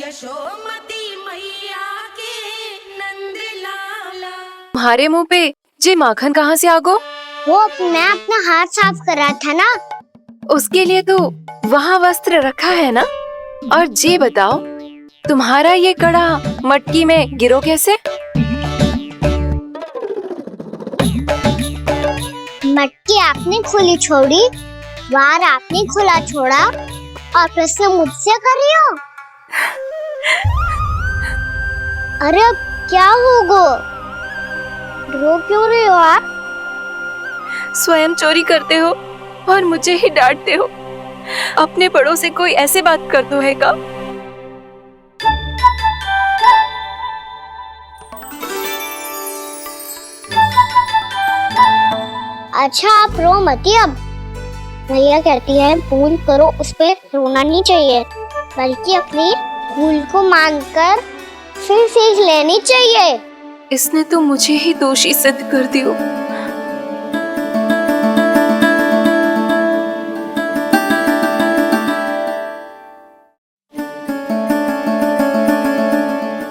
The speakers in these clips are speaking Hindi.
यशोमती मैया के नंद लाला। तुम्हारे मुंह पे जे माखन कहाँ से आ गो? वो मैं अपना हाथ साफ कर रहा था ना। उसके लिए तो वहाँ वस्त्र रखा है ना। और जे बताओ, तुम्हारा ये कड़ा मटकी में गिरो कैसे? मटकी आपने खुली छोड़ी, वार आपने खुला छोड़ा, और प्रश्न मुझसे कर रही हो? अरे अब क्या होगा? रो क्यों रहे हो आप? स्वयं चोरी करते हो और मुझे ही डांटते हो। अपने बड़ों से कोई ऐसे बात कर दो है का? अच्छा आप रो मती। अब भैया कहती है भूल करो, उस पे रोना नहीं चाहिए, बल्कि अपनी भूल को मानकर फिर सीख लेनी चाहिए। इसने तो मुझे ही दोषी सिद्ध कर दियो।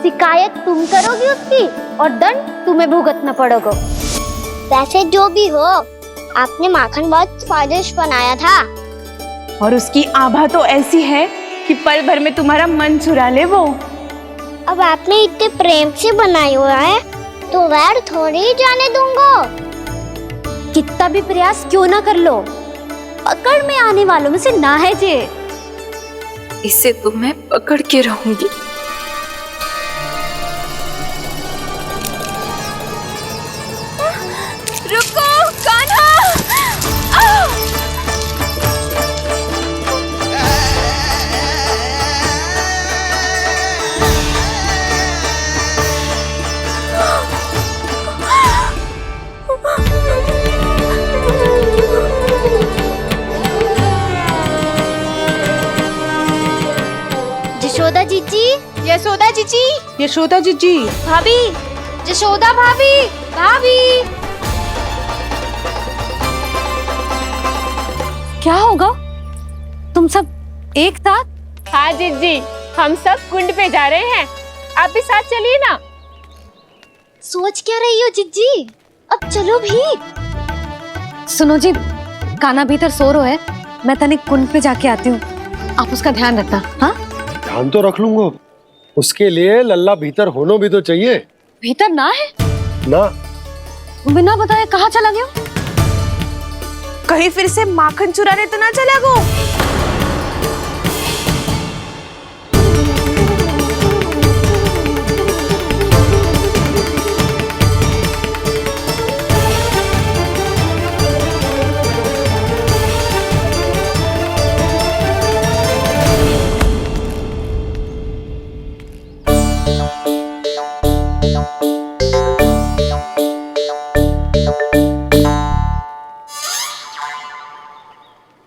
शिकायत तुम करोगी उसकी और दंड तुम्हें भुगतना पड़ेगा। वैसे जो भी हो, आपने माखन बहुत स्वादिष्ट बनाया था। और उसकी आभा तो ऐसी है कि पल भर में तुम्हारा मन चुरा ले वो। अब आपने इतने प्रेम से बनाया हुआ है तो वैर थोड़ी ही जाने दूंगा। कितना भी प्रयास क्यों ना कर लो, पकड़ में आने वालों में से ना है जे। इसे तो मैं पकड़ के रहूंगी। रुको कान्हा! यशोदा जीजी, यशोदा जीजी, यशोदा जीजी, भाभी, यशोदा भाभी, भाभी। क्या होगा? तुम सब एक साथ? हाँ जीजी, हम सब कुंड पे जा रहे हैं, आप भी साथ चलिए ना। सोच क्या रही हो जीजी? अब चलो भी। सुनो जी, कान्हा भीतर सो रहा है, मैं तनिक कुंड पे जाके आती हूँ, आप उसका ध्यान रखना। हाँ, ध्यान तो रख लूंगा, उसके लिए लल्ला भीतर होना भी तो चाहिए। भीतर ना है ना? बिना बताए कहाँ चला गया? कहीं फिर से माखन चुराने तो ना चला गो।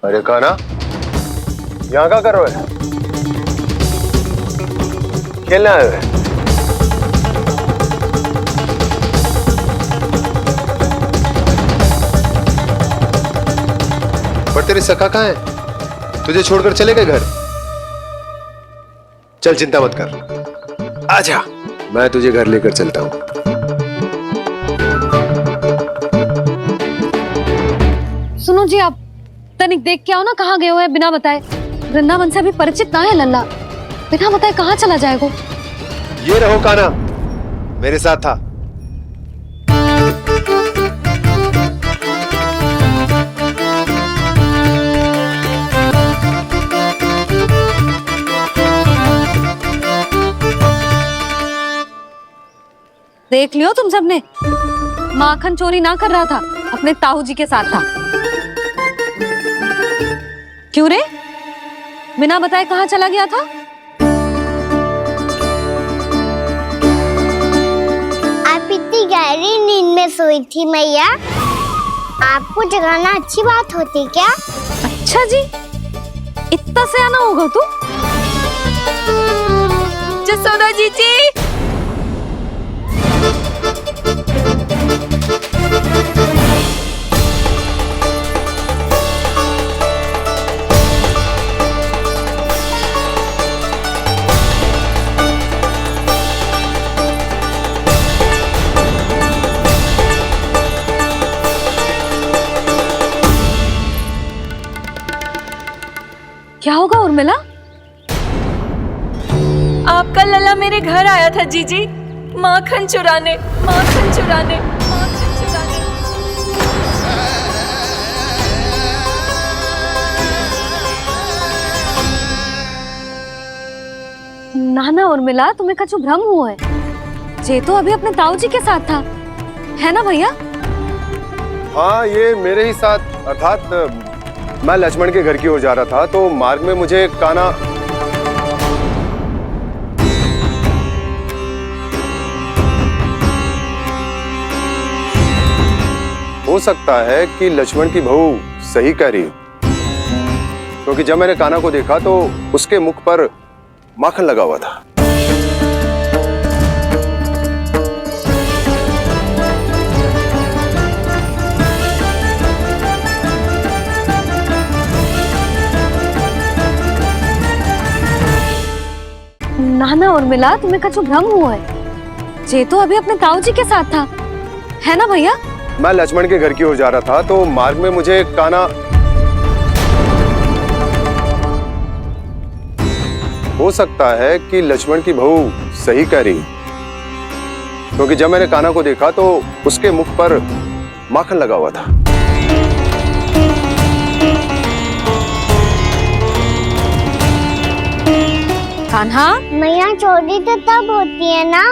अरे कान्हा, यहाँ क्या कर रहे हो? खेलने आए हुए? पर तेरी सखा कहाँ है? तुझे छोड़कर चले गए घर? चल चिंता मत कर, आजा, मैं तुझे घर लेकर चलता हूँ। सुनो जी, आप तनिक देख के आओ ना, कहाँ गए हुए हैं बिना बताए। वृंदावन से अभी परिचित ना है लल्ला, बिना बताए कहाँ चला जाएगा? ये रहो कान्हा, मेरे साथ था। देख लियो तुम सबने, माखन चोरी ना कर रहा था, अपने ताऊ जी के साथ था। क्यों रे, बिना बताए कहाँ चला गया था? आप इतनी गहरी नींद में सोई थी मैया, आपको जगाना अच्छी बात होती क्या? अच्छा जी, इतना सयाना होगा तू? यशोदा जीजी, होगा उर्मिला? आपका लल्ला मेरे घर आया था जीजी, माखन चुराने, माखन चुराने, माखन चुराने। ना ना उर्मिला, तुम्हें कछु भ्रम हुआ है। जे तो अभी अपने ताऊ जी के साथ था, है ना भैया? हाँ, ये मेरे ही साथ, अर्थात मैं लक्ष्मण के घर की ओर जा रहा था तो मार्ग में मुझे कान्हा हो सकता है कि लक्ष्मण की बहू सही कह रही हो, क्योंकि जब मैंने कान्हा को देखा तो उसके मुख पर माखन लगा हुआ था। ना ना उर्मिला, तुम्हें कछु भ्रम हुआ है। जे तो अभी अपने ताऊ जी के साथ था, है ना भैया? मैं लक्ष्मण के घर की ओर जा रहा था तो मार्ग में मुझे कान्हा हो सकता है कि लक्ष्मण की बहू सही कह रही, क्योंकि जब मैंने कान्हा को देखा तो उसके मुख पर माखन लगा हुआ था। कान्हा, मैया चोरी तो तब होती है ना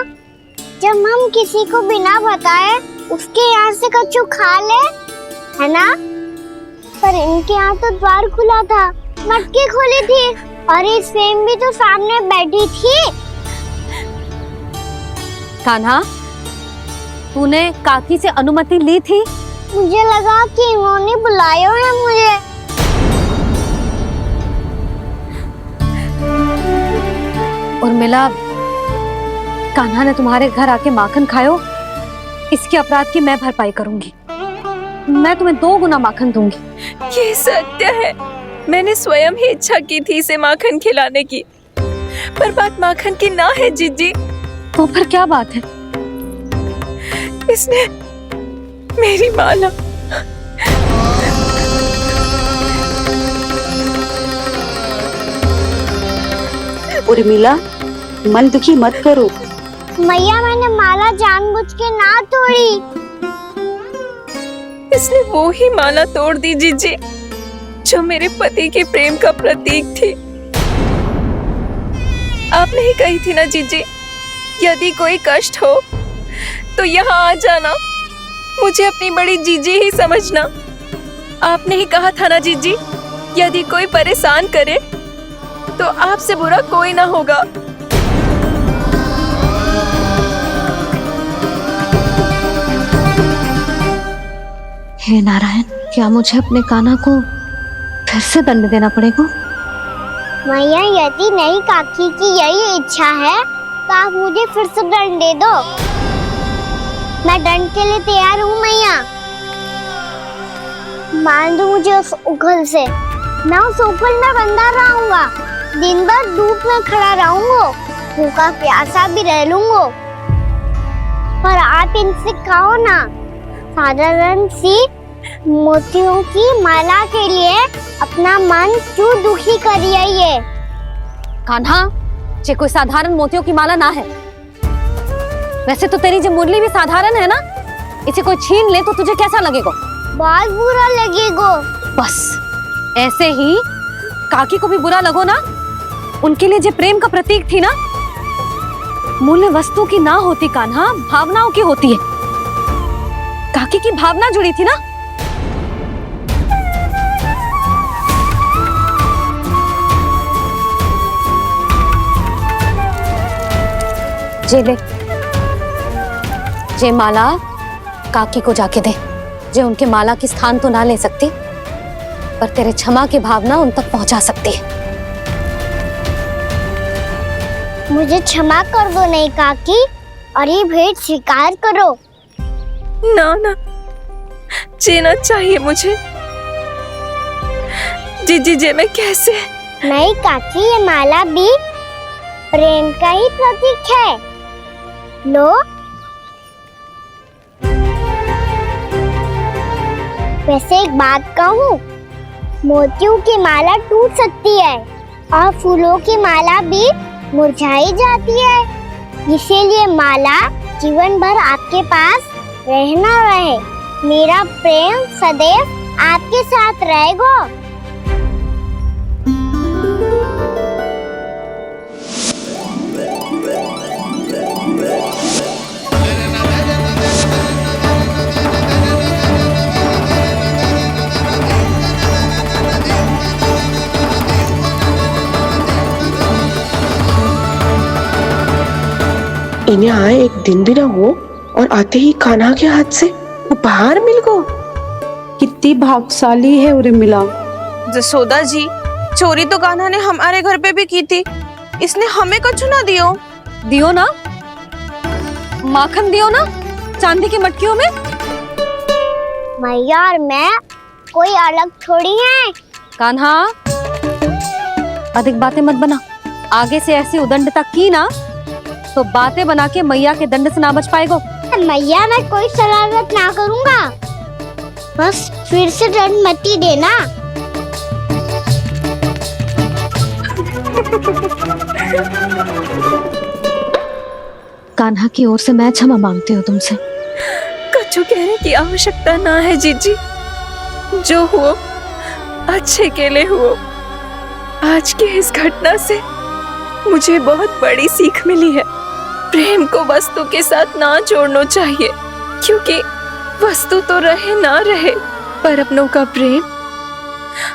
जब हम किसी को बिना बताए उसके यहाँ से कछु खा ले, है ना? पर इनके यहाँ तो द्वार खुला था, मटकी खुली थी और ये सेम भी तो सामने बैठी थी। कान्हा, तूने काकी से अनुमति ली थी? मुझे लगा कि इन्होंने बुलाया है मुझे। उर्मिला, कान्हा ने तुम्हारे घर आके माखन खायो, इसके अपराध की मैं भरपाई करूंगी। मैं तुम्हें 2 गुना माखन दूंगी। ये सत्य है, मैंने स्वयं ही इच्छा की थी इसे माखन खिलाने की, पर बात माखन की ना है जीजी। तो फिर क्या बात है? इसने मेरी माला उर्मिला, मन दुखी मत करो। मैया, मैंने माला जानबूझ के ना तोड़ी। इसने वो ही माला तोड़ दी जीजी जो मेरे पति के प्रेम का प्रतीक थी। आपने ही कही थी ना जीजी, यदि कोई कष्ट हो तो यहाँ आ जाना, मुझे अपनी बड़ी जीजी ही समझना। आपने ही कहा था ना जीजी, यदि कोई परेशान करे तो आपसे बुरा कोई ना होगा। हे नारायण, क्या मुझे अपने कान्हा को फिर से दंड देना पड़ेगा? मैया, यदि नहीं काकी की यही इच्छा है तो आप मुझे फिर से दंड दे दो। मैं दंड के लिए तैयार हूँ मैया। मान दो मुझे उस उखल से, मैं उस उखल में बंधा रहूंगा, दिन भर धूप में खड़ा रहूंगा, भूखा प्यासा भी रह लूंगा। पर आप इनसे कहो ना, साधारण सी मोतियों की माला के लिए अपना मन क्यों दुखी करिए? ये कान्हा, ये कोई साधारण मोतियों की माला ना है। वैसे तो तेरी जो मुरली भी साधारण है ना, इसे कोई छीन ले तो तुझे कैसा लगेगा? बहुत बुरा लगेगा। बस ऐसे ही काकी को भी बुरा लगो ना। उनके लिए जो प्रेम का प्रतीक थी ना, मूल्य वस्तु की ना होती कान्हा, भावनाओं की होती है। काकी की भावना जुड़ी थी ना। जे ले, जे माला काकी को जाके दे। जे उनके माला की स्थान तो ना ले सकती, पर तेरे क्षमा की भावना उन तक पहुंचा सकती है। मुझे क्षमा कर दो नहीं काकी, और ये भेंट स्वीकार करो। ना ना, जीना चाहिए मुझे। जीजी जे मैं कैसे? नहीं काकी, ये माला भी प्रेम का ही प्रतीक है। लो, वैसे एक बात कहूँ, मोतियों की माला टूट सकती है, और फूलों की माला भी मुरझाई जाती है, इसीलिए माला जीवन भर आपके पास रहना रहे। मेरा प्रेम सदैव आपके साथ रहेगा। इन्हें आए एक दिन भी ना हो और आते ही कान्हा के हाथ से उपहार मिल गो। कितनी भाग्यशाली है उर्मिला। जसोदा जी, चोरी तो कान्हा ने हमारे घर पे भी की थी, इसने हमें कछु ना दियो। दियो ना, माखन दियो ना चांदी की मटकियों में। मैया और मैं कोई अलग थोड़ी हैं। कान्हा, अधिक बातें मत बना। आगे से ऐसी उदंडता की ना तो बातें बना के मैया के दंड से ना बच पाएगो। मैया, मैं कोई शरारत ना करूंगा, बस फिर से दंड मत ही देना। कान्हा की ओर से मैं क्षमा मांगती हूँ तुमसे। कछु कहने की आवश्यकता ना है जीजी, जो हुआ अच्छे के लिए हुआ। आज की इस घटना से मुझे बहुत बड़ी सीख मिली है। प्रेम को वस्तु के साथ ना जोड़ना चाहिए, क्योंकि वस्तु तो रहे ना रहे, पर अपनों का प्रेम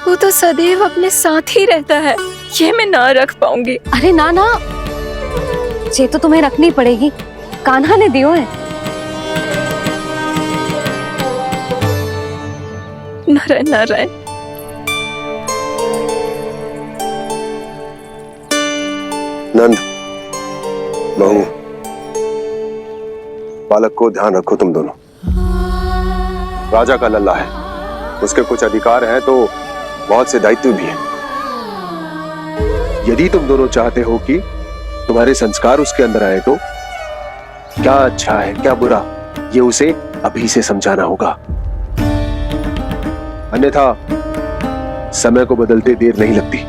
वो तो सदैव अपने साथ ही रहता है। ये मैं ना रख पाऊंगी। अरे ना ना, ये तो तुम्हें रखनी पड़ेगी, कान्हा ने दियो है। नारायण नारायण। नंद, बहू, बालक को ध्यान रखो तुम दोनों। राजा का लल्ला है, उसके कुछ अधिकार हैं तो बहुत से दायित्व भी हैं। यदि तुम दोनों चाहते हो कि तुम्हारे संस्कार उसके अंदर आए तो क्या अच्छा है क्या बुरा, ये उसे अभी से समझाना होगा। अन्यथा समय को बदलते देर नहीं लगती।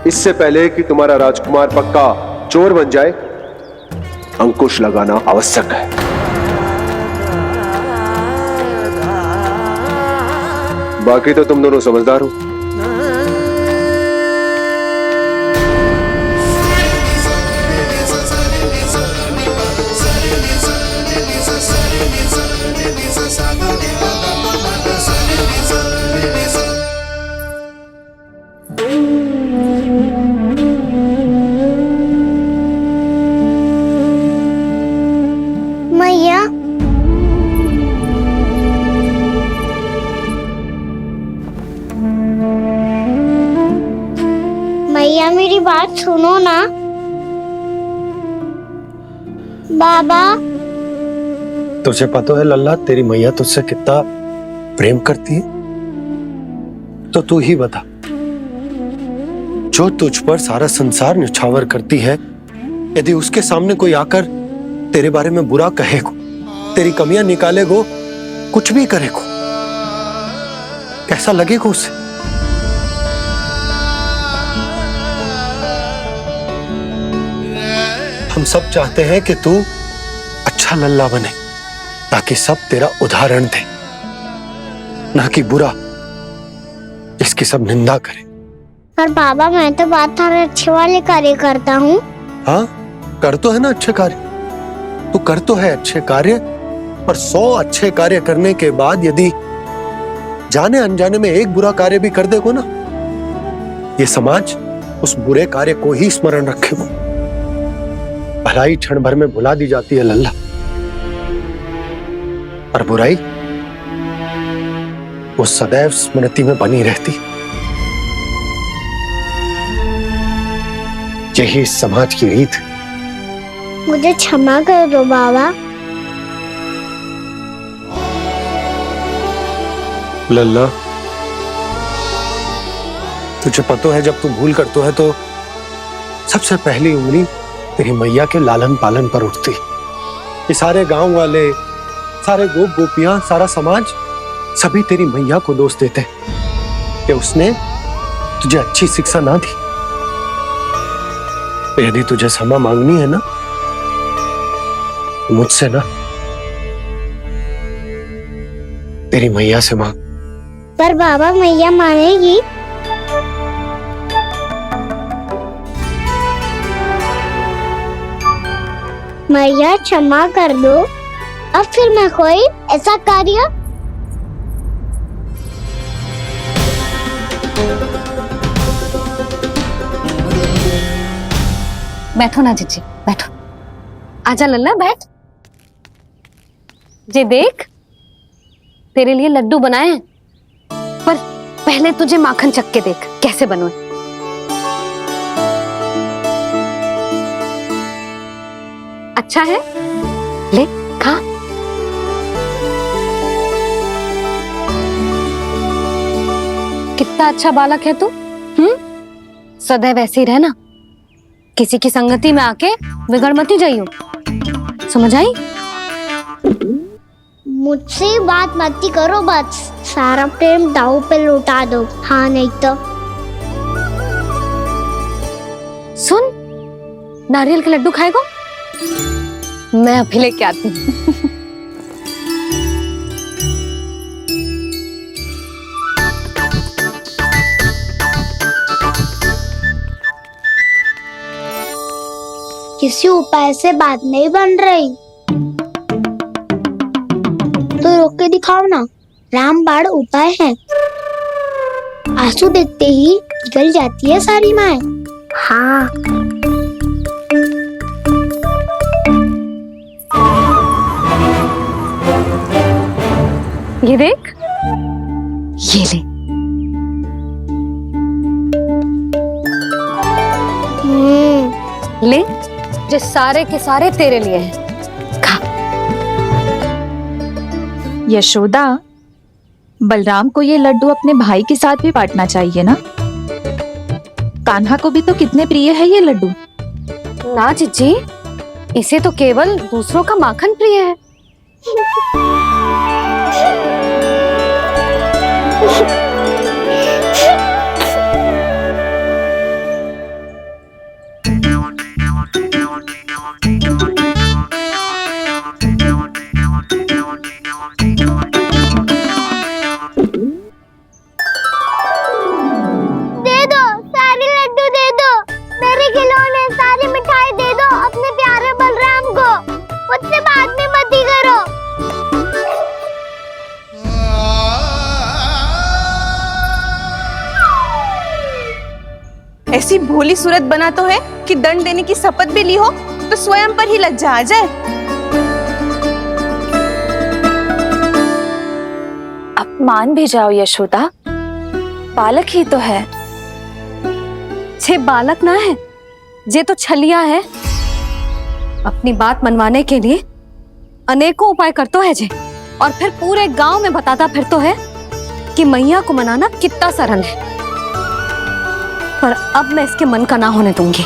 इससे पहले कि तुम्हारा राजकुमार पक्का चोर बन जाए, अंकुश लगाना आवश्यक है। बाकी तो तुम दोनों समझदार हो। मैया, मैया मेरी बात सुनो ना। बाबा, तुझे पता है लल्ला, तेरी मैया तुझसे कितना प्रेम करती है? तो तू ही बता, जो तुझ पर सारा संसार निछावर करती है, यदि उसके सामने कोई आकर तेरे बारे में बुरा कहेगो, तेरी कमियां निकालेगो, कुछ भी करेगो, कैसा लगेगा उसे? हम सब चाहते हैं कि तू अच्छा लल्ला बने, ताकि सब तेरा उदाहरण दे, ना कि बुरा जिसकी सब निंदा करे। पर बाबा, मैं तो बात थारे अच्छे वाले कार्य करता हूँ। हाँ, कर तो है ना अच्छे कार्य, तू कर तो है अच्छे कार्य, पर 100 अच्छे कार्य करने के बाद यदि जाने अनजाने में एक बुरा कार्य भी कर देगो ना, ये समाज उस बुरे कार्य को ही स्मरण रखेगो। भलाई क्षण भर में भुला दी जाती है लल्ला, और बुराई वो सदैव स्मृति में बनी रहती। यही इस समाज की रीत है। मुझे क्षमा कर दो बाबा। लल्ला, तुझे पता है जब तू भूल करता है तो सबसे पहली उंगली तेरी मैया के लालन पालन पर उठती। ये सारे गांव वाले, सारे गोप गोपियां, सारा समाज, सभी तेरी मैया को दोष देते कि उसने तुझे अच्छी शिक्षा ना दी, तो यदि तुझे क्षमा मांगनी है ना, मुझसे ना, तेरी मैया से मांग। पर बाबा मैया मानेगी? मैया क्षमा कर दो, अब फिर मैं कोई ऐसा कार्य। बैठो ना जीजी, बैठो। आजा लल्ला, बैठ। जे देख, तेरे लिए लड्डू बनाए हैं, पर पहले तुझे माखन चख के देख कैसे बने। अच्छा है, ले खा। कितना अच्छा बालक है तू। सदैव ऐसे ही रहना, किसी की संगति में आके बिगड़ मत ही जाइयो, समझ आई? मुझसे बात मत ही करो, बस सारा प्रेम दाव पे लौटा दो। हाँ नहीं तो सुन, नारियल के लड्डू खाएगा? मैं अभी लेके आती हूँ। किसी उपाय से बात नहीं बन रही तो रोक के दिखाओ ना। रामबाण उपाय है, आंसू देखते ही निकल जाती है सारी माए। हाँ ये देख, ये ले। ले, जो सारे के सारे तेरे लिए हैं, खा। यशोदा, बलराम को ये लड्डू अपने भाई के साथ भी बांटना चाहिए ना। कान्हा को भी तो कितने प्रिय है ये लड्डू। ना जीजी, इसे तो केवल दूसरों का माखन प्रिय है। ऐसी भोली सूरत बना तो है कि दंड देने की शपथ भी ली हो तो स्वयं पर ही लज्जा आ जाए। अब मान भी जाओ यशोदा, बालक ही तो है। छे बालक ना है, जे तो छलिया है। अपनी बात मनवाने के लिए अनेकों उपाय करतो है जे, और फिर पूरे गांव में बताता फिरतो है कि मैया को मनाना कितना सरल है। पर अब मैं इसके मन का ना होने दूंगी।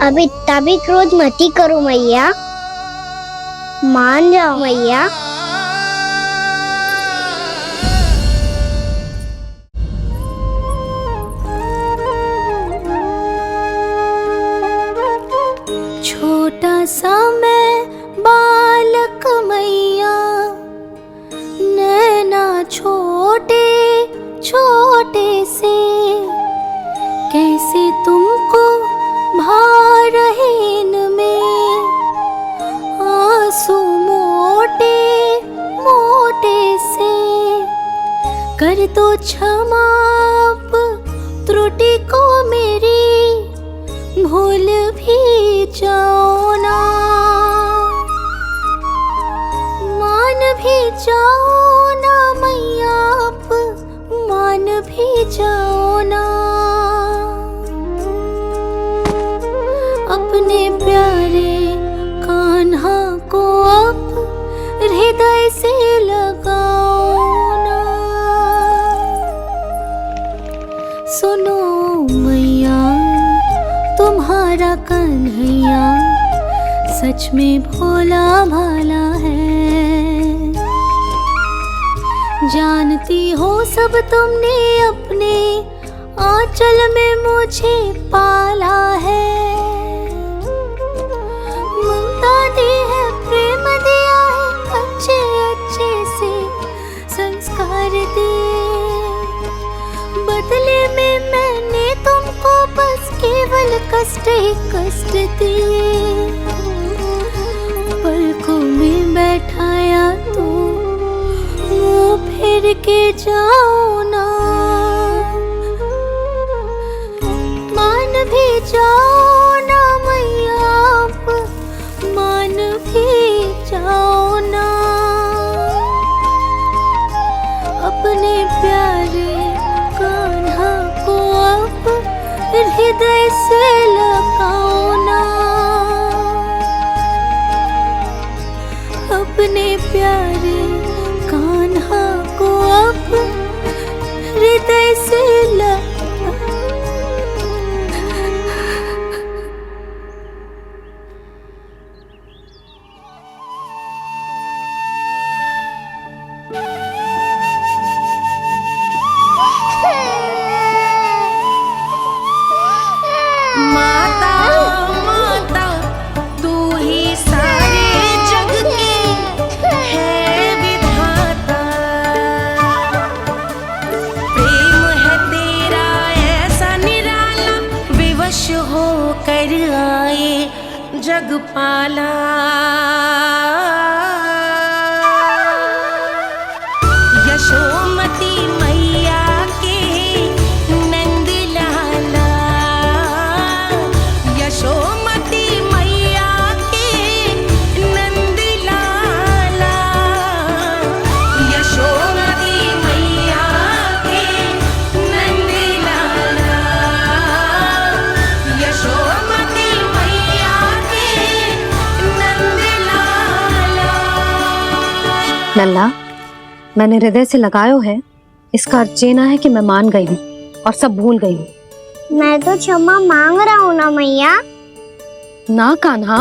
अब इतना भी क्रोध मत ही करो मैया, मान जाओ मैया। छोटा सा मैं बालक मैया, नैना छोटे छोटे से, कैसे तुमको भा रहे इनमें आंसू मोटे मोटे से। कर दो क्षमा त्रुटि को मेरी, भूल भी जाओ ना, मान भी जाओ ना मैया, आप मान भी जाओ ना। अपने प्यारे कान्हा को अब हृदय से लगाओ ना। सुनो मैया, तुम्हारा कन्हैया सच में भोला भाला है। जानती हो सब तुमने अपने आंचल में मुझे पाला है। ममता दी है, प्रेम दिया है, अच्छे अच्छे से संस्कार दिए। बदले में मैंने तुमको बस केवल कष्ट ही कष्ट दिए। पलकों में बैठाया तो मुंह फेर के जाओ ना, मान भी जाओ ना मैया, आप मान भी जाओ ना। अपने प्यारे कान्हा को अब हृदय से लगाओ ना। अपने प्यारे कान्हा को अब हृदय से लगाओ। माता माता तू ही सारे जग की है विधाता। प्रेम है तेरा ऐसा निराला, विवश हो कर आए जग पाला। यशोमती मैया के नंद लाला, यशोमती मैया के नंद लाला, यशोमती मैया के नंद लाला, यशोमती मैया के नंद लाला। लल्ला, मैंने हृदय से लगायो है, इसका अर्थ ये ना है कि मैं मान गई हूँ और सब भूल गई हूँ। मैं तो क्षमा मांग रहा हूँ ना मैया। ना कान्हा,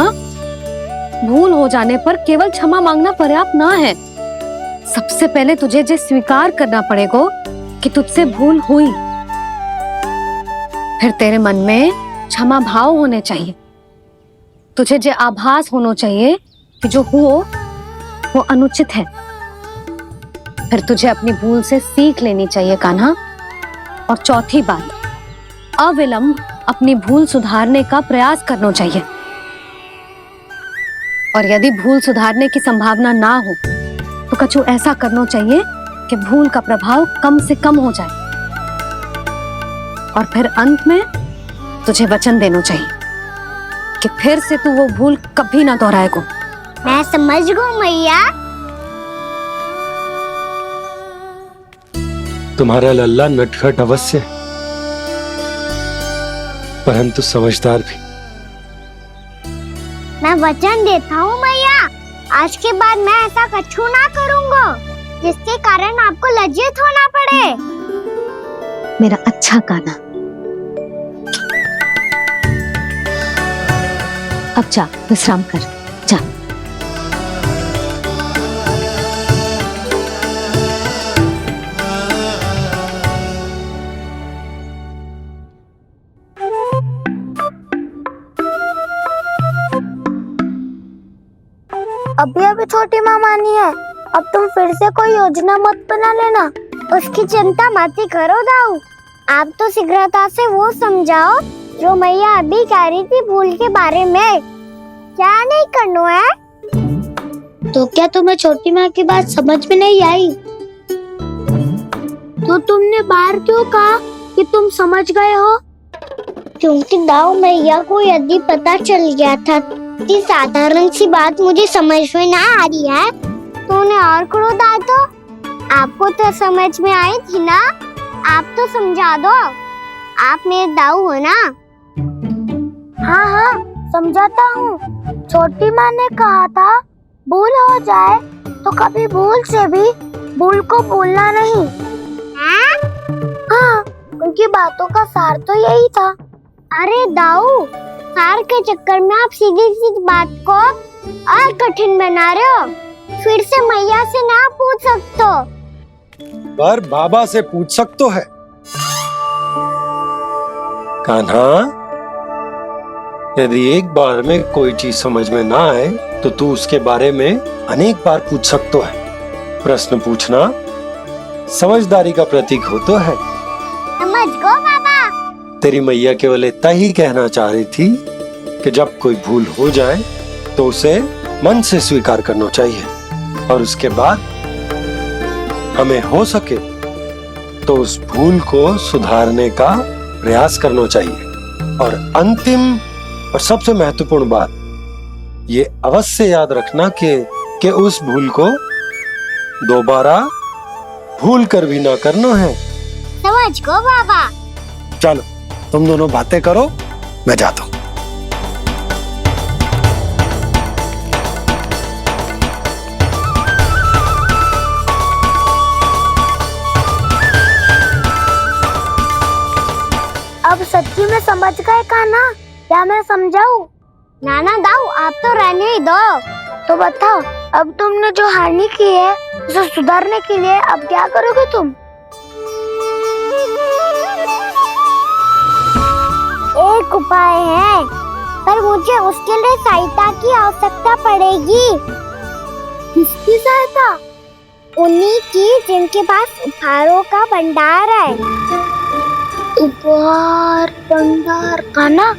भूल हो जाने पर केवल क्षमा मांगना पर्याप्त ना है। सबसे पहले तुझे ये स्वीकार करना पड़ेगा कि तुझसे भूल हुई। फिर तेरे मन में क्षमा भाव होने चाहिए। तुझे ये आभास होना चाहिए कि जो हुआ वो अनुचित है। फिर तुझे अपनी भूल से सीख लेनी चाहिए कान्हा। और चौथी बात, अविलंब अपनी भूल सुधारने का प्रयास करना चाहिए। और यदि भूल सुधारने की संभावना ना हो तो कछु ऐसा करना चाहिए कि भूल का प्रभाव कम से कम हो जाए। और फिर अंत में तुझे वचन देना चाहिए कि फिर से तू वो भूल कभी ना दोहराएगा। मैं समझ गई मैया। तुम्हारा लल्ला नटखट अवश्य, परंतु समझदार भी। मैं वचन देता हूँ मैया, आज के बाद मैं ऐसा कछु ना करूँगा जिसके कारण आपको लज्जित होना पड़े। मेरा अच्छा कान्हा, अब जा विश्राम कर, जा। अभी अभी छोटी माँ मानी है, अब तुम फिर से कोई योजना मत बना लेना। उसकी चिंता मत ही करो दाऊ। आप तो शीघ्रता से वो समझाओ जो मैया अभी कह रही थी भूल के बारे में। क्या नहीं करना है? तो क्या तुम्हें छोटी माँ की बात समझ में नहीं आई? तो तुमने बाहर क्यों कहा कि तुम समझ गए हो? क्योंकि दाऊ मैया को यदि पता चल गया था कि साधारण सी बात मुझे समझ में ना आ रही है तो उन्हें और क्रोध आए तो? आपको तो समझ में आई थी ना, आप तो समझा दो। आप मेरे दाऊ हो ना। हाँ हाँ समझाता हूँ। छोटी माँ ने कहा था भूल हो जाए तो कभी भूल से भी भूल को भूलना नहीं। हाँ, उनकी बातों का सार तो यही था। अरे दाऊ, हार के चक्कर में आप सीधी सीधी बात को और कठिन बना रहे हो। फिर से मैया से ना पूछ सकते हो। पर बाबा से पूछ सकते है। कान्हा, यदि एक बार में कोई चीज समझ में ना आए तो तू उसके बारे में अनेक बार पूछ सकते है। प्रश्न पूछना समझदारी का प्रतीक होता है। समझ गो बाबा। तेरी मैया केवल इतना ही कहना चाह रही थी कि जब कोई भूल हो जाए तो उसे मन से स्वीकार करना चाहिए और उसके बाद हमें हो सके तो उस भूल को सुधारने का प्रयास करना चाहिए। और अंतिम और सबसे महत्वपूर्ण बात ये अवश्य याद रखना कि उस भूल को दोबारा भूल कर भी ना करना है। समझ गो बाबा। चलो तुम दोनों बातें करो, मैं जाता हूँ। अब सच्ची में समझ गए कान्हा? क्या मैं समझाऊं? नाना दाऊ, आप तो रहने ही दो। तो बताओ, अब तुमने जो हानि की है उसे सुधारने के लिए अब क्या करोगे तुम? एक उपाय है, पर मुझे उसके लिए सहायता की आवश्यकता पड़ेगी। किसकी सहायता? उन्हीं की जिनके पास उपहारों का भंडार है। उपहार भंडार का ना?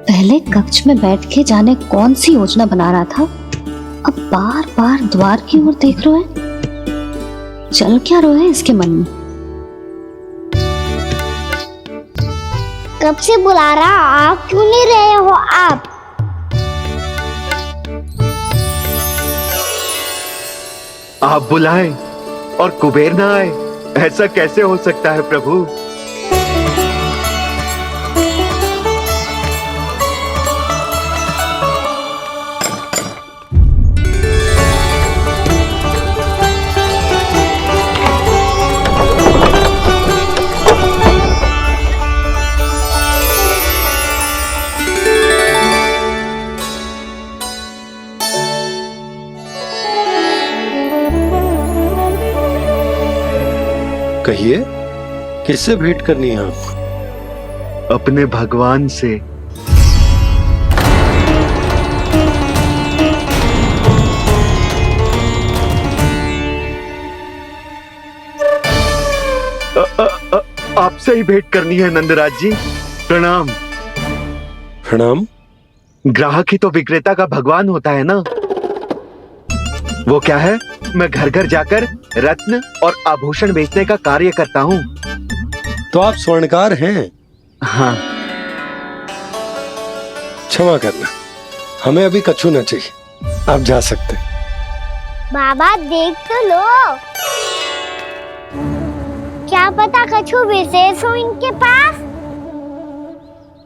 पहले कक्ष में बैठ के जाने कौन सी योजना बना रहा था, अब बार बार द्वार की ओर देख रहे हैं। चल क्या रहे हैं इसके मन में? कब से बुला रहा, आप क्यों नहीं रहे हो? आप बुलाएं और कुबेर ना आए, ऐसा कैसे हो सकता है प्रभु? कहिए, किससे भेंट करनी है आपको? अपने भगवान से। आपसे ही भेंट करनी है नंदराज जी। प्रणाम। प्रणाम। ग्राहक ही तो विक्रेता का भगवान होता है ना। वो क्या है, मैं घर घर जाकर रत्न और आभूषण बेचने का कार्य करता हूँ। तो आप स्वर्णकार हैं? हाँ। क्षमा करना, हमें अभी कछु न चाहिए, आप जा सकते। बाबा देख तो लो, क्या पता कछु विशेष हो इनके पास।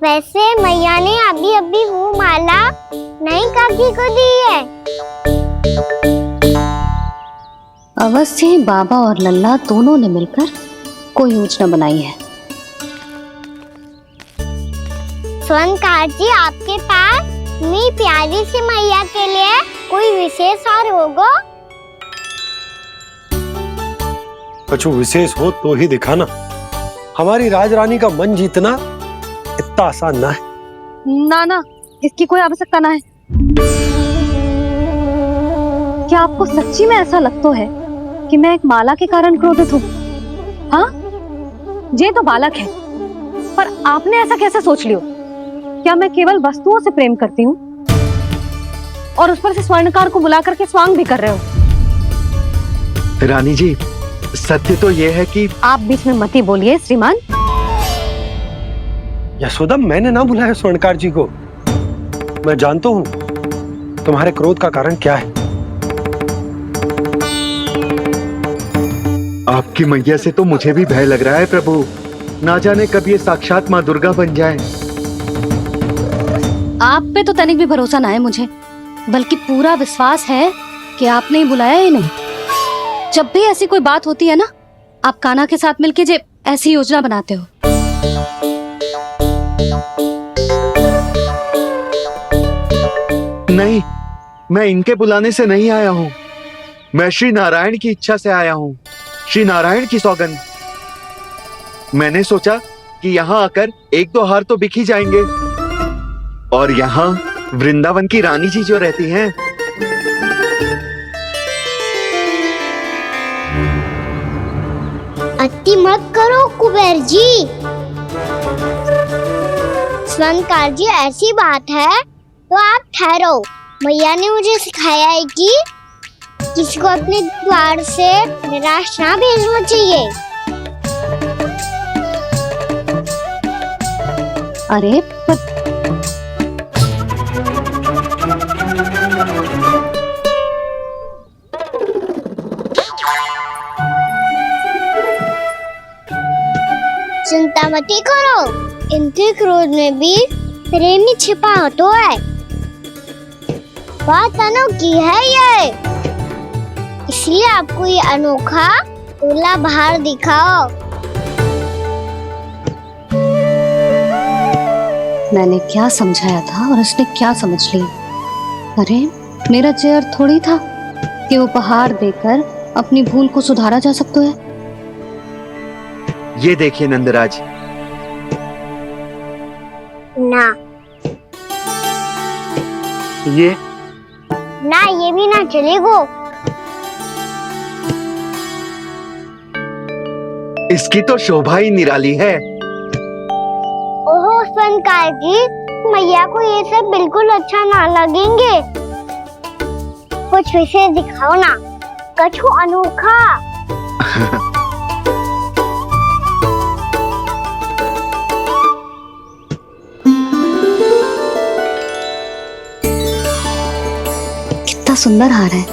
वैसे मैया ने अभी अभी वो माला नई काकी को दी है। अवश्य ही बाबा और लल्ला दोनों ने मिलकर कोई योजना बनाई है। स्वर्णकार जी, आपके पास मेरी प्यारी सी मैया के लिए कोई विशेष हार होगा? कछु विशेष हो तो ही दिखाना। हमारी राजरानी का मन जीतना इतना आसान ना है। ना, इसकी कोई आवश्यकता ना है। क्या आपको सच्ची में ऐसा लगता है कि मैं एक माला के कारण क्रोधित हूँ? हाँ, ये तो बालक है, पर आपने ऐसा कैसे सोच लियो? क्या मैं केवल वस्तुओं से प्रेम करती हूँ और उस पर से स्वर्णकार को बुला करके स्वांग भी कर रहे हो? रानी जी, सत्य तो यह है कि आप बीच में मत ही बोलिए श्रीमान। यशोदा, मैंने ना बुलाया स्वर्णकार जी को। मैं जानता हूं तुम्हारे क्रोध का कारण क्या है। आपकी मैया से तो मुझे भी भय लग रहा है प्रभु। ना जाने कब ये साक्षात माँ दुर्गा बन जाए। आप पे तो तनिक भी भरोसा ना है मुझे, बल्कि पूरा विश्वास है कि आपने ही बुलाया ही नहीं। जब भी ऐसी कोई बात होती है ना, आप कान्हा के साथ मिलके जे ऐसी योजना बनाते हो। नहीं, मैं इनके बुलाने से नहीं आया हूँ। मैं श्री नारायण की इच्छा से आया हूँ, श्री नारायण की सौगंध। मैंने सोचा कि यहाँ आकर एक दो हार तो बिक ही जाएंगे। और यहाँ वृंदावन की रानी जी जो रहती हैं, अति मत करो कुबेर जी। स्वर्णकार जी, ऐसी बात है तो आप ठहरो। मैया ने मुझे सिखाया है कि किसी को अपने द्वार से निराश ना भेजना चाहिए। अरे पर चिंता मत करो, इनके क्रोध में भी प्रेम ही छिपा तो है। बात अनोखी है ये, इसलिए आपको ये अनोखा दूल्हा बाहर दिखाओ। मैंने क्या समझाया था और उसने क्या समझ लिया। अरे मेरा चेयर थोड़ी था कि उपहार देकर अपनी भूल को सुधारा जा सकता है। ये देखिए नंदराज। ना ये ना, ये भी ना चलेगो। इसकी तो शोभा ही निराली है। ओहो स्वर्णकार जी, मैया को ये सब बिल्कुल अच्छा ना लगेंगे। कुछ विशेष दिखाओ ना, कछु अनोखा। कितना सुंदर हार है,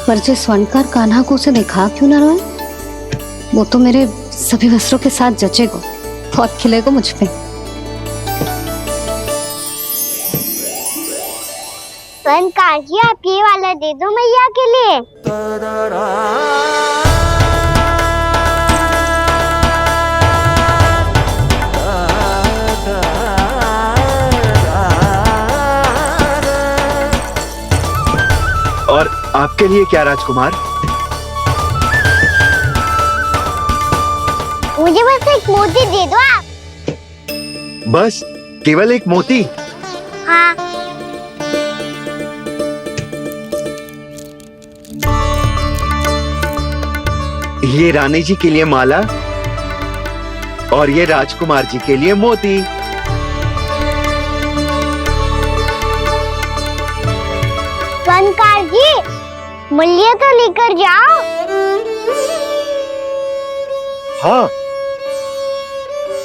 पर जो स्वर्णकार कान्हा को उसे दिखा क्यों ना रोए। वो तो मेरे सभी वस्त्रों के साथ जचेगा, बहुत खिलेगा मुझ पे। स्वर्णकार जी, आप ये वाला दे दो मैया के लिए। और आपके लिए क्या राजकुमार? मुझे बस एक मोती दे दो आप। बस केवल एक मोती? हाँ। ये रानी जी के लिए माला और ये राजकुमार जी के लिए मोती। स्वर्णकार जी, मूल्य तो लेकर जाओ। हाँ,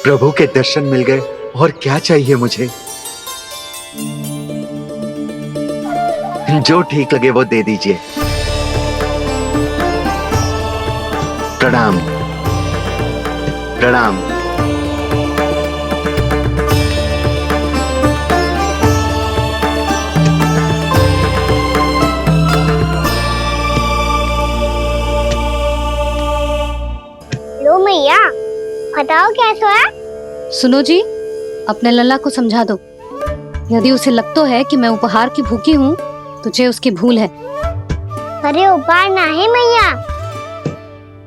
प्रभु के दर्शन मिल गए, और क्या चाहिए मुझे। जो ठीक लगे वो दे दीजिए। प्रणाम प्रणाम। लो मैया, बताओ कैसा है। सुनो जी, अपने लल्ला को समझा दो। यदि उसे लगता है कि मैं उपहार की भूखी हूँ, तो ये उसकी भूल है। अरे उपहार ना है मैया,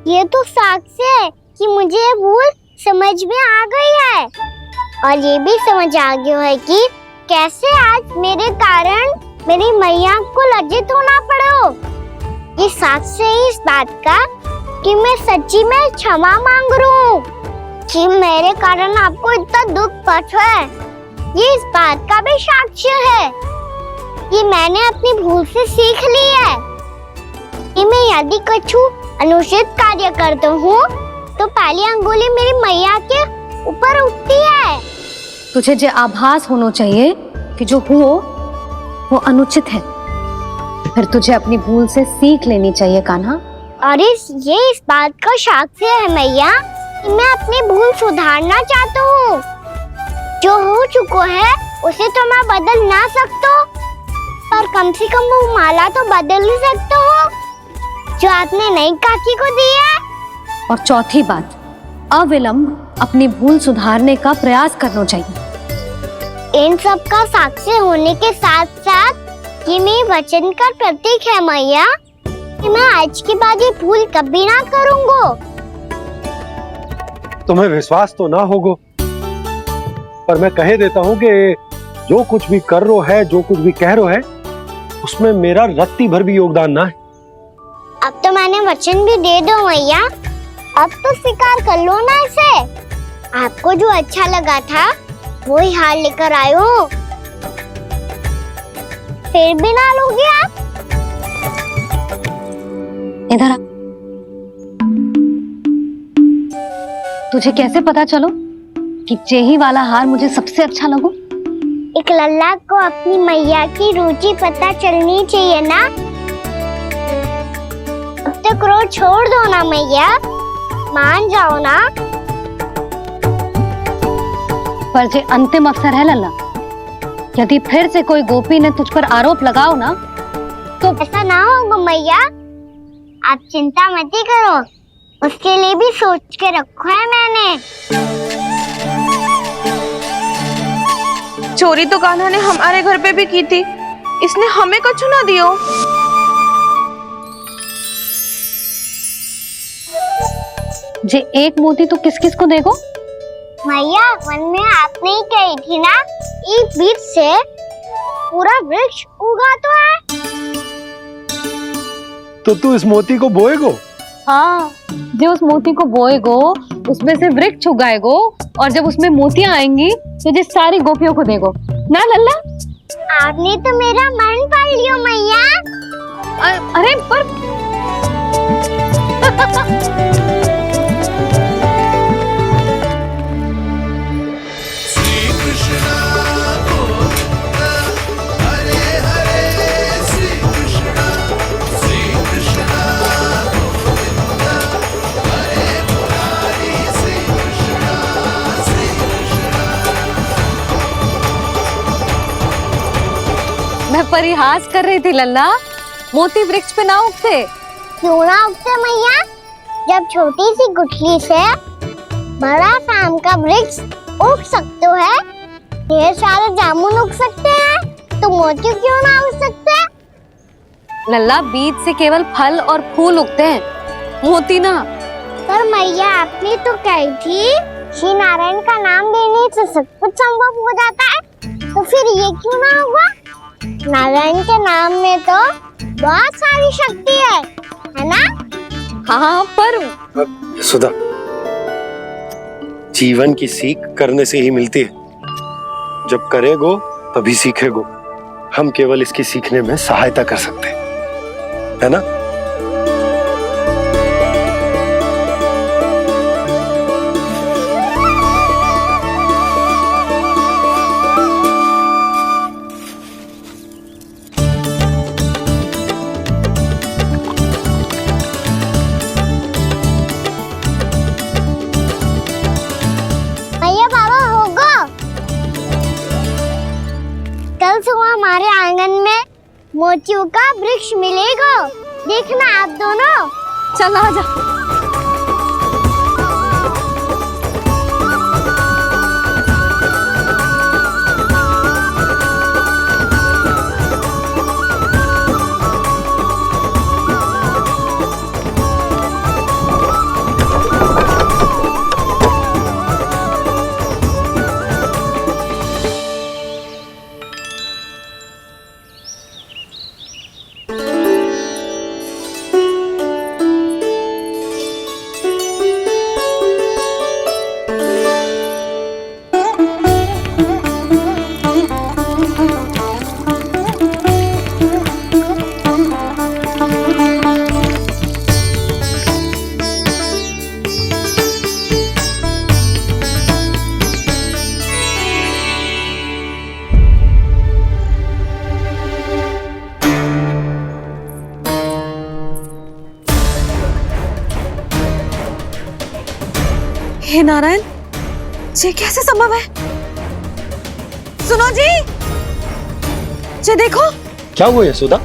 ये तो साक्ष्य है कि मुझे ये भूल समझ में आ गई है, और ये भी समझ आ गया है कि कैसे आज मेरे कारण मेरी मैया को लज्जित होना पड़ो। ये साक्ष्य है इस बात का कि मैं सच्ची में क्षमा मांग रहा हूँ कि मेरे कारण आपको इतना दुख पहुंचा है। ये इस बात का भी साक्ष्य है कि मैंने अपनी भूल से सीख ली है कि मैं यदि कुछ अनुचित कार्य करता हूँ तो पहली अंगुली मेरी मैया के ऊपर उठती है। तुझे जो आभास होना चाहिए कि जो हुओ वो अनुचित है, फिर तुझे अपनी भूल से सीख लेनी चाहिए कान्हा। और ये इस बात का साक्ष्य है मैया कि मैं अपनी भूल सुधारना चाहता हूँ। जो हो चुका है उसे तो मैं बदल ना सकता, पर कम से कम वो माला तो बदल ही सकता हूँ जो आपने नई काकी को दी है। और चौथी बात, अविलंब अपनी भूल सुधारने का प्रयास करना चाहिए। इन सब का साक्षी होने के साथ साथ ये मेरे वचन का प्रतीक है मैया कि मैं आज के बाद ये भूल कभी ना करूँगा। तुम्हें विश्वास तो ना होगो, पर मैं कह देता हूँ कि जो कुछ भी कर रो है, जो कुछ भी कह रो है, उसमें मेरा रत्ती भर भी योगदान ना है। अब तो मैंने वचन भी दे दो मैया, अब तो स्वीकार कर लो ना इसे। आपको जो अच्छा लगा था वो ही हार लेकर आयो, फिर भी ना लोगे आप। इधर आ। तुझे कैसे पता चलो कि जेही वाला हार मुझे सबसे अच्छा लगो? एक लल्ला को अपनी मैया की रुचि पता चलनी चाहिए ना। अब तो क्रोध छोड़ दो ना मैया, मान जाओ ना। पर जे अंतिम अवसर है लल्ला, यदि फिर से कोई गोपी ने तुझ पर आरोप लगाओ ना तो ऐसा ना होगा मैया, आप चिंता मत ही करो, उसके लिए भी सोच के रखा है मैंने। चोरी तो कान्हा ने हमारे घर पे भी की थी, इसने हमें कछु ना दियो। जे एक मोती तो किस किस को देगो? मैया मन में आपने ही कही थी ना, एक बीज से पूरा वृक्ष उगा तो है। तो तू इस मोती को बोएगो? हाँ, जो उस मोती को बोएगो उसमें से वृक्ष उगाएगो, और जब उसमें मोतियां आएंगी तो जिस सारी गोपियों को देगो ना लल्ला। आपने तो मेरा मन पढ़ लियो मैया। अरे पर मैं परिहास कर रही थी लल्ला, मोती वृक्ष पे ना उगते। क्यों ना उगते मैया, जब छोटी सी गुठली से बड़ा आम का वृक्ष उग सकते है, ढेर सारे जामुन उग सकते हैं, तो मोती क्यों ना उग सकते? लल्ला, बीज से केवल फल और फूल उगते हैं, मोती ना। पर मैया आपने तो कही थी श्री नारायण का नाम लेने से सब कुछ संभव हो जाता है, तो फिर ये क्यों ना होगा? नारायण के नाम में तो बहुत सारी शक्ति है ना? हाँ, पर सुधा, जीवन की सीख करने से ही मिलती है। जब करेगो तभी सीखेगो। हम केवल इसकी सीखने में सहायता कर सकते हैं, है ना? कल सुबह हमारे आंगन में मोतियों का वृक्ष मिलेगा, देखना आप दोनों। चल आ जा। हे नारायण, ये कैसे संभव है? सुनो जी, ये देखो। क्या हुआ यशोदा?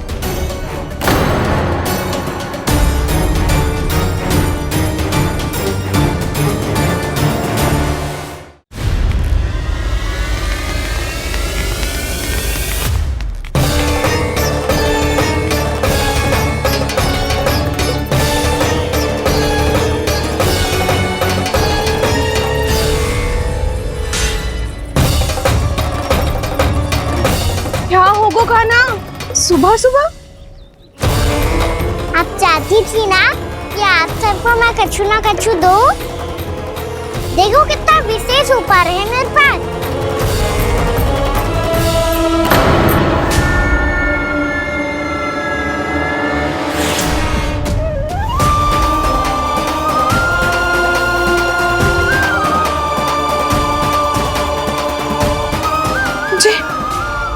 क्या होगा कान्हा? सुबह सुबह आप चाहती थी ना कि आप सबको मैं कछु ना कछु दो। देखो कितना विशेष उपहार है मेरे पास।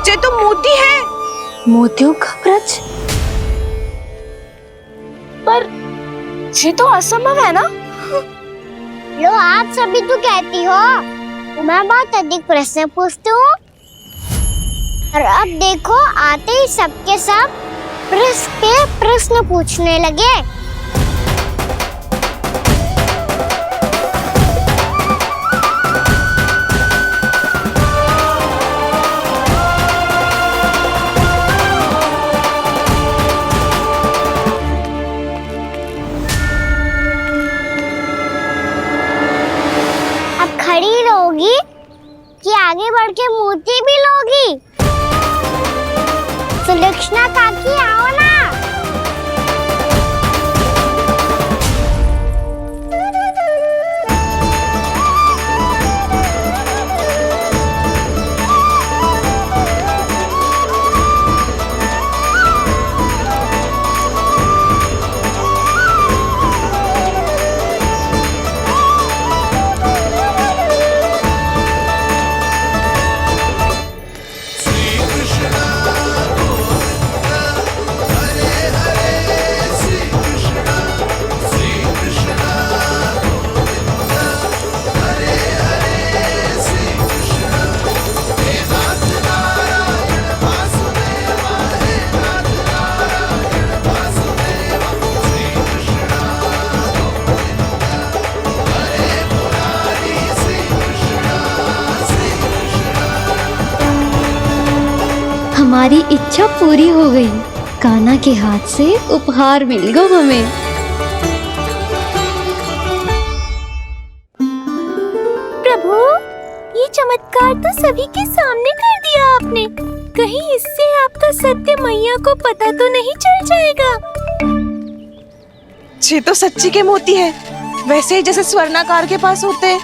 ये तो मोती है। मोतियों का ब्रज? पर ये तो असंभव है ना। लो, आप सभी तो कहती हो मैं बहुत अधिक प्रश्न पूछती हूँ, और अब देखो आते ही सबके सब प्रश्न पे प्रश्न पूछने लगे। खड़ी रहोगी कि आगे बढ़ के मोती भी लोगी? सुलक्षणा काकी आओ ना। हमारी इच्छा पूरी हो गई। कान्हा के हाथ से उपहार मिल गया हमें। प्रभु, ये चमत्कार तो सभी के सामने कर दिया आपने। कहीं इससे आपका सत्य मैया को पता तो नहीं चल जाएगा? ये तो सच्ची के मोती है, वैसे ही जैसे स्वर्णाकार के पास होते हैं।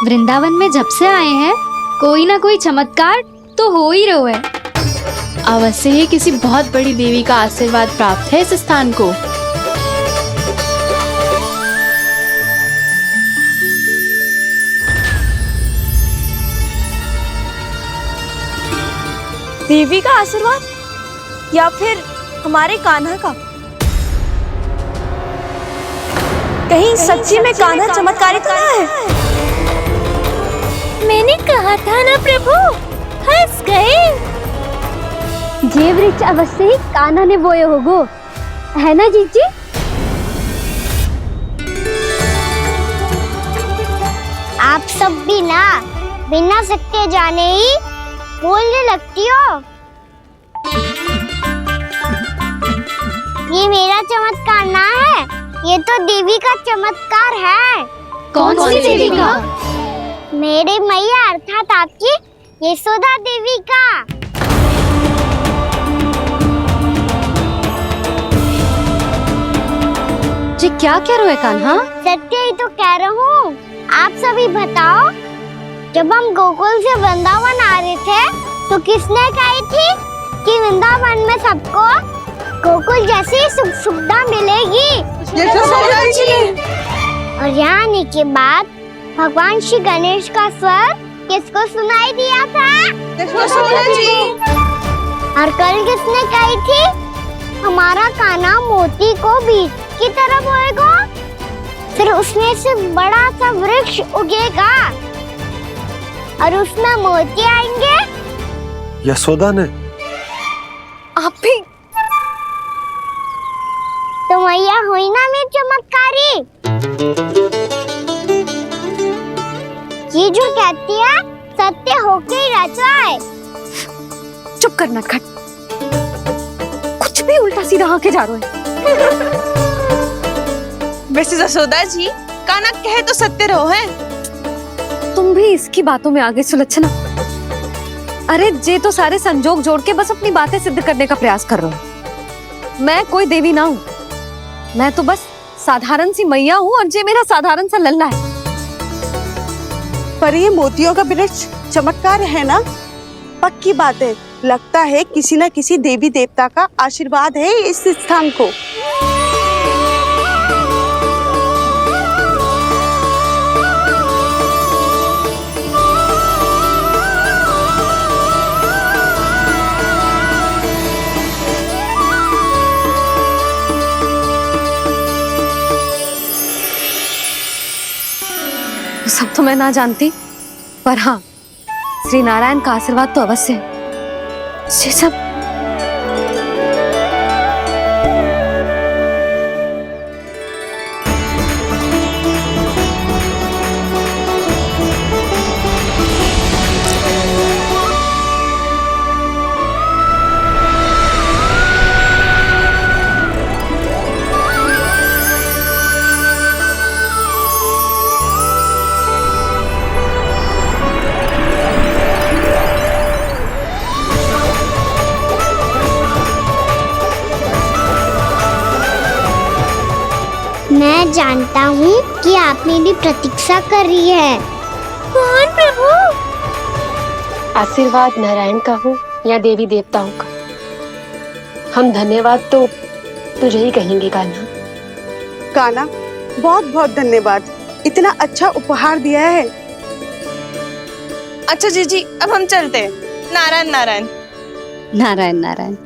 वृंदावन में जब से आए हैं कोई ना कोई चमत्कार तो हो ही रहा है। अवश्य ही किसी बहुत बड़ी देवी का आशीर्वाद प्राप्त है इस स्थान को। देवी का आशीर्वाद या फिर हमारे कान्हा का? कहीं सच्ची में कान्हा चमत्कारी तो ना है? मैंने कहा था ना प्रभु, हंस गए। ये वृक्ष अवश्य ही कान्हा ने बोए होगो, है ना जीजी? आप सब भी ना बिना सत्य जाने ही बोलने लगती हो। ये मेरा चमत्कार ना है, ये तो देवी का चमत्कार है। कौन सी देवी का? मेरे मैया अर्थात आपकी यशोदा देवी का। जी क्या कह रहे हो कान्हा? सत्य ही तो कह रहा हूँ। आप सभी बताओ, जब हम गोकुल से वृंदावन आ रहे थे तो किसने कही थी कि वृंदावन में सबको गोकुल जैसी सुख सुविधा मिलेगी? और यहाँ आने के बाद भगवान श्री गणेश का स्वर किसको सुनाई दिया था? और कल किसने कही थी हमारा कान्हा मोती को बीज की तरह बोएगा? फिर उसमें से बड़ा सा वृक्ष उगेगा और उसमें मोती आएंगे। यशोदा ने? आप भी? तो मैया हुई ना मेरी चमत्कारी। ये जो कहती है सत्य होके ही रहता है। चुप कर नटखट, कुछ भी उल्टा सीधा आके जा रहे हैं। वैसे यशोदा जी, काना कहे तो सत्य रहो है। तुम भी इसकी बातों में आगे सुलझना। अरे जे तो सारे संजोग जोड़ के बस अपनी बातें सिद्ध करने का प्रयास कर रहे हो। मैं कोई देवी ना हूं, मैं तो बस साधारण सी मैया हूं और जे मेरा साधारण सा लल्ला है। पर ये मोतियों का वृक्ष चमत्कार है ना? पक्की बात है, लगता है किसी न किसी देवी देवता का आशीर्वाद है इस स्थान को। सब तो मैं ना जानती, पर हाँ, श्री नारायण का आशीर्वाद तो अवश्य है। ये सब मैं जानता हूँ कि आप मेरी प्रतीक्षा कर रही है। कौन प्रभु? आशीर्वाद नारायण का हो या देवी देवताओं का, हम धन्यवाद तो तुझे ही कहेंगे कान्हा। कान्हा, बहुत बहुत धन्यवाद, इतना अच्छा उपहार दिया है। अच्छा जीजी, अब हम चलते हैं। नारायण नारायण। नारायण नारायण।